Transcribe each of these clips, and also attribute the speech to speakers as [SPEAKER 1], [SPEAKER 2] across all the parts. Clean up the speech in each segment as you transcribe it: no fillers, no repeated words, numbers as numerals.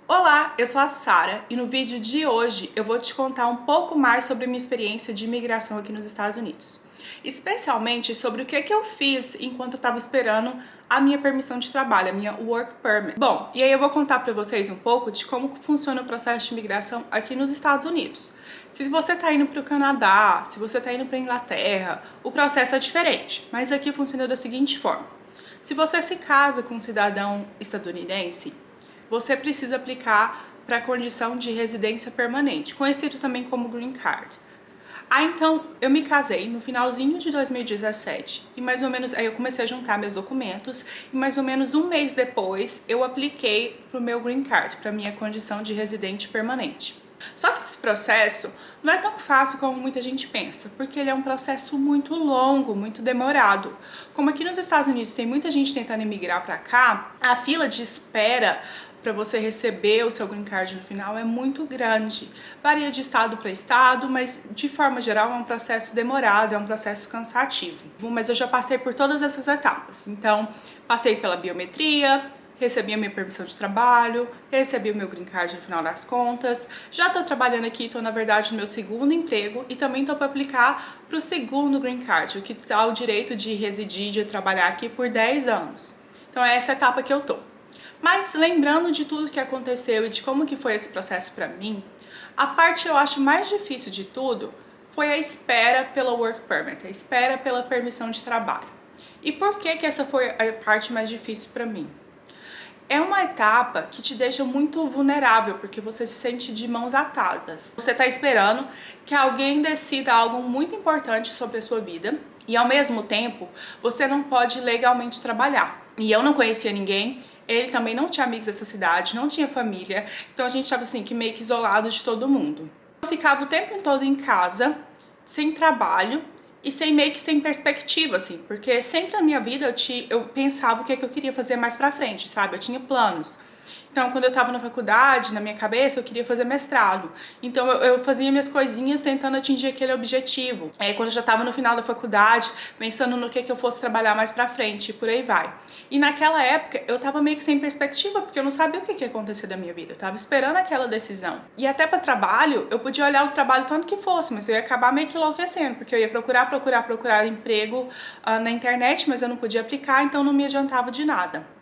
[SPEAKER 1] Olá, eu sou a Sara e no vídeo de hoje eu vou te contar um pouco mais sobre a minha experiência de imigração aqui nos Estados Unidos. Especialmente sobre o que eu fiz enquanto eu estava esperando a minha permissão de trabalho, a minha Work Permit. Bom, e aí eu vou contar para vocês um pouco de como funciona o processo de imigração aqui nos Estados Unidos. Se você está indo para o Canadá, se você está indo para a Inglaterra, o processo é diferente, mas aqui funciona da seguinte forma. Se você se casa com um cidadão estadunidense, você precisa aplicar para a condição de residência permanente, conhecido também como Green Card. Então, eu me casei no finalzinho de 2017 e mais ou menos, aí eu comecei a juntar meus documentos e mais ou menos um mês depois eu apliquei para o meu Green Card, para a minha condição de residente permanente. Só que esse processo não é tão fácil como muita gente pensa, porque ele é um processo muito longo, muito demorado. Como aqui nos Estados Unidos tem muita gente tentando emigrar para cá, a fila de espera para você receber o seu green card no final é muito grande. Varia de estado para estado, mas de forma geral é um processo demorado, é um processo cansativo. Mas eu já passei por todas essas etapas. Então, passei pela biometria, recebi a minha permissão de trabalho, recebi o meu green card no final das contas, já estou trabalhando aqui, estou na verdade no meu segundo emprego e também estou para aplicar para o segundo green card, o que dá o direito de residir, de trabalhar aqui por 10 anos. Então é essa etapa que eu estou. Mas lembrando de tudo que aconteceu e de como que foi esse processo para mim, a parte eu acho mais difícil de tudo foi a espera pela Work Permit, a espera pela permissão de trabalho. E por que que essa foi a parte mais difícil para mim? É uma etapa que te deixa muito vulnerável, porque você se sente de mãos atadas. Você está esperando que alguém decida algo muito importante sobre a sua vida e ao mesmo tempo você não pode legalmente trabalhar. E eu não conhecia ninguém, ele também não tinha amigos dessa cidade, não tinha família, então a gente estava assim, que meio que isolado de todo mundo. Eu ficava o tempo todo em casa, sem trabalho, e sem perspectiva, assim, porque sempre na minha vida eu pensava o que é que eu queria fazer mais pra frente, sabe? Eu tinha planos. Então, quando eu tava na faculdade, na minha cabeça, eu queria fazer mestrado. Então, eu fazia minhas coisinhas tentando atingir aquele objetivo. Aí, quando eu já tava no final da faculdade, pensando no que eu fosse trabalhar mais pra frente, e por aí vai. E naquela época, eu tava meio que sem perspectiva, porque eu não sabia o que ia acontecer da minha vida. Eu tava esperando aquela decisão. E até pra trabalho, eu podia olhar o trabalho tanto que fosse, mas eu ia acabar meio que enlouquecendo, porque eu ia procurar emprego na internet, mas eu não podia aplicar, então não me adiantava de nada.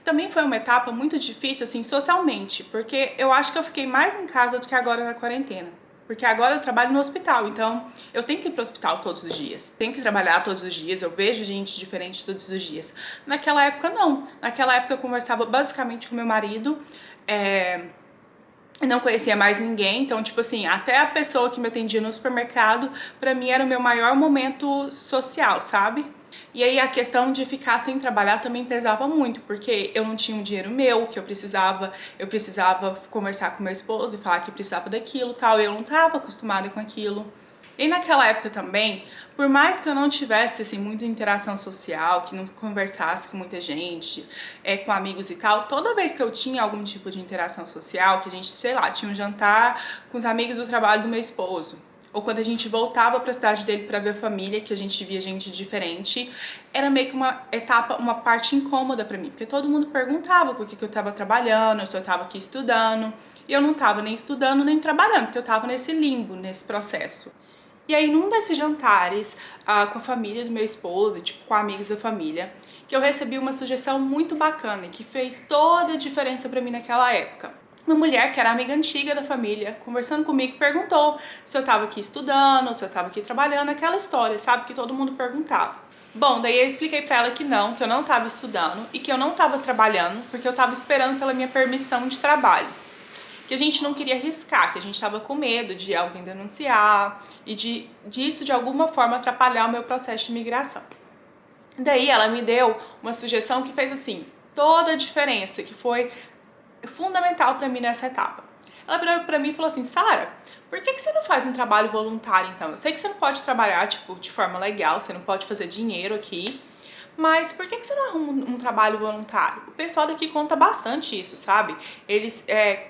[SPEAKER 1] Também foi uma etapa muito difícil, assim, socialmente, porque eu acho que eu fiquei mais em casa do que agora na quarentena. Porque agora eu trabalho no hospital, então eu tenho que ir pro hospital todos os dias. Tenho que trabalhar todos os dias, eu vejo gente diferente todos os dias. Naquela época, não. Naquela época eu conversava basicamente com meu marido, não conhecia mais ninguém, então, tipo assim, até a pessoa que me atendia no supermercado, pra mim era o meu maior momento social, sabe? E aí a questão de ficar sem trabalhar também pesava muito, porque eu não tinha um dinheiro meu, que eu precisava conversar com meu esposo e falar que precisava daquilo, tal, e eu não estava acostumada com aquilo. E naquela época também, por mais que eu não tivesse assim muita interação social, que não conversasse com muita gente, com amigos e tal, toda vez que eu tinha algum tipo de interação social, que a gente, sei lá, tinha um jantar com os amigos do trabalho do meu esposo, ou quando a gente voltava para a cidade dele para ver a família, que a gente via gente diferente, era meio que uma etapa, uma parte incômoda para mim, porque todo mundo perguntava por que eu estava trabalhando, se eu estava aqui estudando, e eu não estava nem estudando nem trabalhando, porque eu estava nesse limbo, nesse processo. E aí, num desses jantares com a família do meu esposo, tipo, com amigos da família, que eu recebi uma sugestão muito bacana, que fez toda a diferença pra mim naquela época. Uma mulher que era amiga antiga da família, conversando comigo, perguntou se eu tava aqui estudando, se eu tava aqui trabalhando, aquela história, sabe, que todo mundo perguntava. Bom, daí eu expliquei pra ela que eu não tava estudando e que eu não tava trabalhando, porque eu tava esperando pela minha permissão de trabalho. Que a gente não queria arriscar, que a gente estava com medo de alguém denunciar e disso de alguma forma atrapalhar o meu processo de imigração. Daí ela me deu uma sugestão que fez assim, toda a diferença, que foi fundamental para mim nessa etapa. Ela virou para mim e falou assim: Sara, por que você não faz um trabalho voluntário então? Eu sei que você não pode trabalhar tipo, de forma legal, você não pode fazer dinheiro aqui, mas por que você não arruma um trabalho voluntário? O pessoal daqui conta bastante isso, sabe?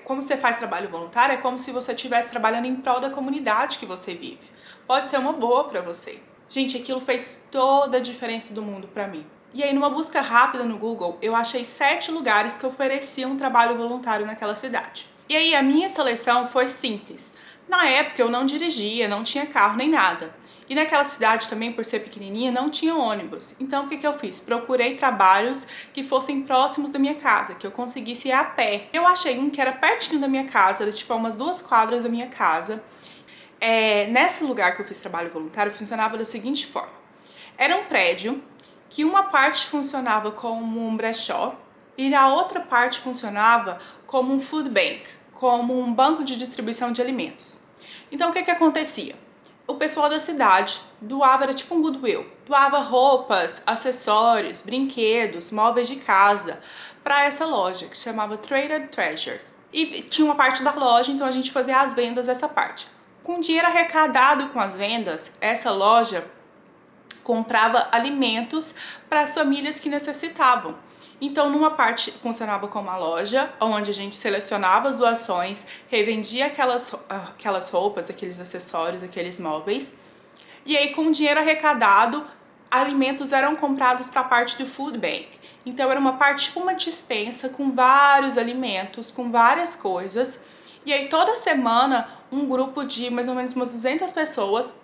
[SPEAKER 1] Como você faz trabalho voluntário, é como se você estivesse trabalhando em prol da comunidade que você vive. Pode ser uma boa pra você. Gente, aquilo fez toda a diferença do mundo pra mim. E aí, numa busca rápida no Google, eu achei 7 lugares que ofereciam trabalho voluntário naquela cidade. E aí, a minha seleção foi simples. Na época, eu não dirigia, não tinha carro nem nada. E naquela cidade também, por ser pequenininha, não tinha ônibus. Então, o que eu fiz? Procurei trabalhos que fossem próximos da minha casa, que eu conseguisse ir a pé. Eu achei um que era pertinho da minha casa, era tipo a umas 2 quadras da minha casa. Nesse lugar que eu fiz trabalho voluntário, funcionava da seguinte forma. Era um prédio que uma parte funcionava como um brechó e a outra parte funcionava como um food bank, como um banco de distribuição de alimentos. Então, o que acontecia? O pessoal da cidade doava, era tipo um Goodwill, doava roupas, acessórios, brinquedos, móveis de casa para essa loja que se chamava Traded Treasures. E tinha uma parte da loja, então a gente fazia as vendas dessa parte. Com o dinheiro arrecadado com as vendas, essa loja comprava alimentos para as famílias que necessitavam. Então, numa parte funcionava como uma loja, onde a gente selecionava as doações, revendia aquelas roupas, aqueles acessórios, aqueles móveis. E aí, com o dinheiro arrecadado, alimentos eram comprados para a parte do food bank. Então, era uma parte tipo uma despensa com vários alimentos, com várias coisas. E aí, toda semana, um grupo de mais ou menos umas 200 pessoas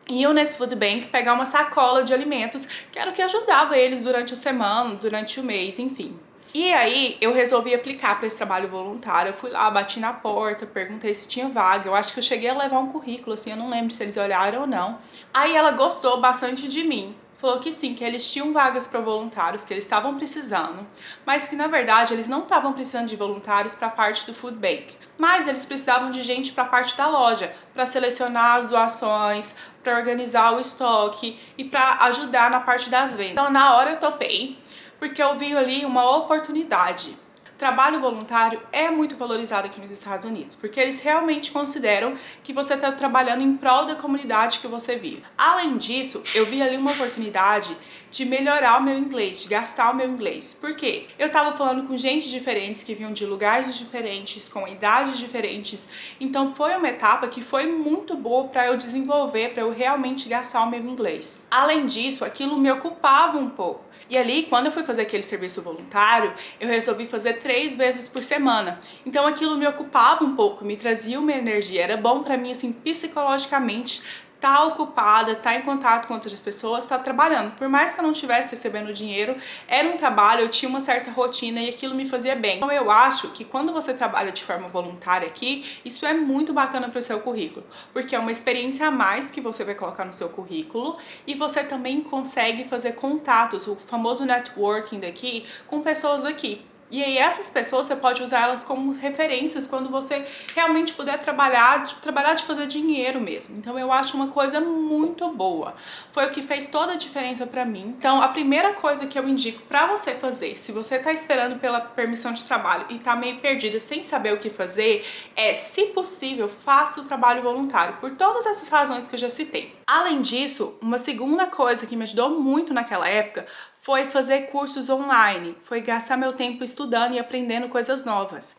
[SPEAKER 1] iam nesse food bank pegar uma sacola de alimentos, que era o que ajudava eles durante a semana, durante o mês, enfim. E aí eu resolvi aplicar para esse trabalho voluntário. Eu fui lá, bati na porta, perguntei se tinha vaga. Eu acho que eu cheguei a levar um currículo, assim, eu não lembro se eles olharam ou não. Aí ela gostou bastante de mim. Falou que sim, que eles tinham vagas para voluntários, que eles estavam precisando, mas que na verdade eles não estavam precisando de voluntários para a parte do food bank, mas eles precisavam de gente para a parte da loja, para selecionar as doações, para organizar o estoque e para ajudar na parte das vendas. Então na hora eu topei, porque eu vi ali uma oportunidade. Trabalho voluntário é muito valorizado aqui nos Estados Unidos, porque eles realmente consideram que você está trabalhando em prol da comunidade que você vive. Além disso, eu vi ali uma oportunidade de melhorar o meu inglês, de gastar o meu inglês. Por quê? Eu estava falando com gente diferentes, que vinham de lugares diferentes, com idades diferentes, então foi uma etapa que foi muito boa para eu desenvolver, para eu realmente gastar o meu inglês. Além disso, aquilo me ocupava um pouco. E ali, quando eu fui fazer aquele serviço voluntário, eu resolvi fazer 3 vezes por semana. Então aquilo me ocupava um pouco, me trazia uma energia, era bom pra mim, assim, psicologicamente, tá ocupada, tá em contato com outras pessoas, tá trabalhando. Por mais que eu não estivesse recebendo dinheiro, era um trabalho, eu tinha uma certa rotina e aquilo me fazia bem. Então eu acho que quando você trabalha de forma voluntária aqui, isso é muito bacana para o seu currículo, porque é uma experiência a mais que você vai colocar no seu currículo e você também consegue fazer contatos, o famoso networking daqui, com pessoas daqui. E aí essas pessoas você pode usar elas como referências quando você realmente puder trabalhar de fazer dinheiro mesmo. Então eu acho uma coisa muito boa. Foi o que fez toda a diferença pra mim. Então a primeira coisa que eu indico pra você fazer, se você tá esperando pela permissão de trabalho e tá meio perdida sem saber o que fazer, é, se possível, faça o trabalho voluntário, por todas essas razões que eu já citei. Além disso, uma segunda coisa que me ajudou muito naquela época foi fazer cursos online, foi gastar meu tempo estudando e aprendendo coisas novas.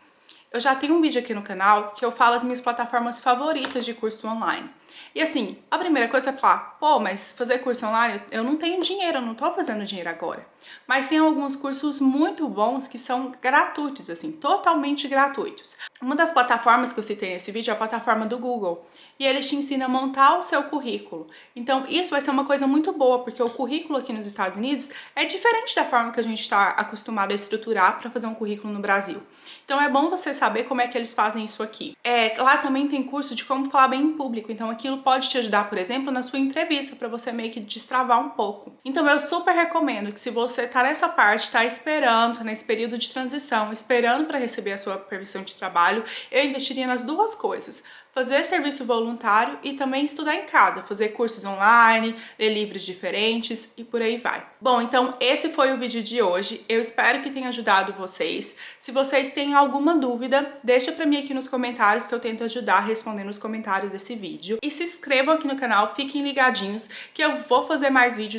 [SPEAKER 1] Eu já tenho um vídeo aqui no canal que eu falo as minhas plataformas favoritas de curso online. E assim, a primeira coisa é falar, pô, mas fazer curso online, eu não tenho dinheiro, eu não tô fazendo dinheiro agora. Mas tem alguns cursos muito bons que são gratuitos, assim, totalmente gratuitos. Uma das plataformas que eu citei nesse vídeo é a plataforma do Google. E eles te ensinam a montar o seu currículo. Então isso vai ser uma coisa muito boa, porque o currículo aqui nos Estados Unidos é diferente da forma que a gente está acostumado a estruturar para fazer um currículo no Brasil. Então é bom você saber como é que eles fazem isso aqui. Lá também tem curso de como falar bem em público, então aquilo pode te ajudar, por exemplo, na sua entrevista, para você meio que destravar um pouco. Então eu super recomendo que se você tá nessa parte, tá esperando, tá nesse período de transição, esperando para receber a sua permissão de trabalho, eu investiria nas duas coisas. Fazer serviço voluntário e também estudar em casa, fazer cursos online, ler livros diferentes e por aí vai. Bom, então esse foi o vídeo de hoje. Eu espero que tenha ajudado vocês. Se vocês têm alguma dúvida, deixa pra mim aqui nos comentários que eu tento ajudar respondendo nos comentários desse vídeo. E se inscrevam aqui no canal, fiquem ligadinhos que eu vou fazer mais vídeos